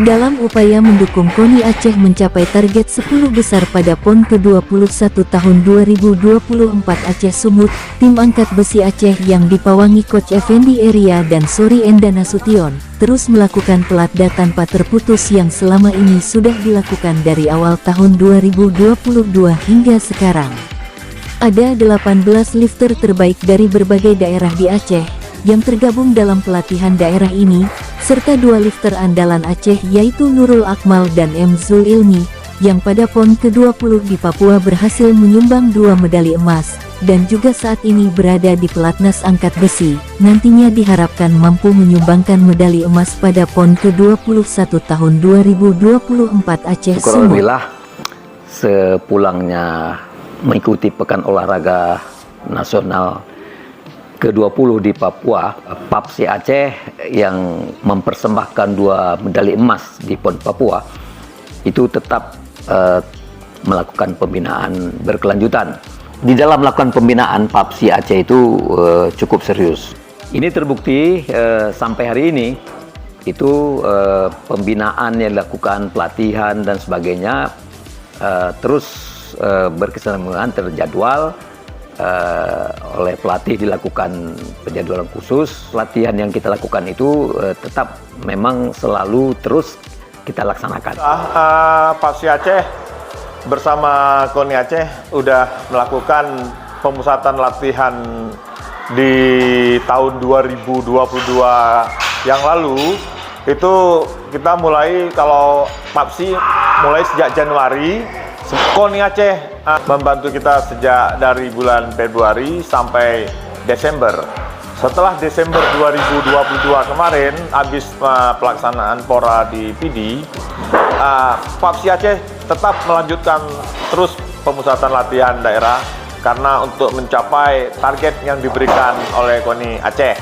Dalam upaya mendukung KONI Aceh mencapai target 10 besar pada PON ke-21 tahun 2024 Aceh Sumut, tim angkat besi Aceh yang dipawangi Coach Effendi Eria dan Sori Enda Nasution, terus melakukan pelatda tanpa terputus yang selama ini sudah dilakukan dari awal tahun 2022 hingga sekarang. Ada 18 lifter terbaik dari berbagai daerah di Aceh yang tergabung dalam pelatihan daerah ini, serta 2 lifter andalan Aceh yaitu Nurul Akmal dan M. Zul Ilmi, yang pada PON ke-20 di Papua berhasil menyumbang 2 medali emas, dan juga saat ini berada di pelatnas angkat besi, nantinya diharapkan mampu menyumbangkan medali emas pada PON ke-21 tahun 2024 Aceh Sumut. Alhamdulillah, sepulangnya mengikuti Pekan Olahraga Nasional ke-20 di Papua, PAPSI Aceh yang mempersembahkan 2 medali emas di PON Papua itu tetap melakukan pembinaan berkelanjutan. Di dalam melakukan pembinaan, PAPSI Aceh itu cukup serius. Ini terbukti sampai hari ini itu pembinaan yang dilakukan, pelatihan dan sebagainya terus berkesinambungan, terjadwal. Oleh pelatih dilakukan penjadwalan khusus. Latihan yang kita lakukan itu tetap memang selalu terus kita laksanakan. PAPSI Aceh bersama KONI Aceh udah melakukan pemusatan latihan di tahun 2022 yang lalu. Itu kita mulai, kalau PAPSI mulai sejak Januari, KONI Aceh membantu kita sejak dari bulan Februari sampai Desember. Setelah Desember 2022 kemarin, habis pelaksanaan Pora di PD, PAPSI Aceh tetap melanjutkan terus pemusatan latihan daerah karena untuk mencapai target yang diberikan oleh KONI Aceh.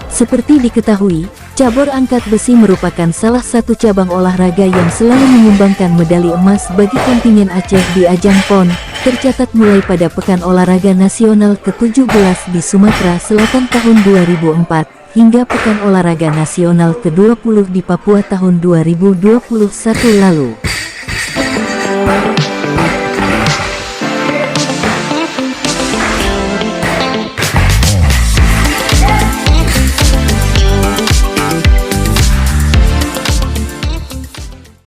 Seperti diketahui, cabur angkat besi merupakan salah satu cabang olahraga yang selalu menyumbangkan medali emas bagi kontingen Aceh di ajang PON, tercatat mulai pada Pekan Olahraga Nasional ke-17 di Sumatera Selatan tahun 2004, hingga Pekan Olahraga Nasional ke-20 di Papua tahun 2021 lalu.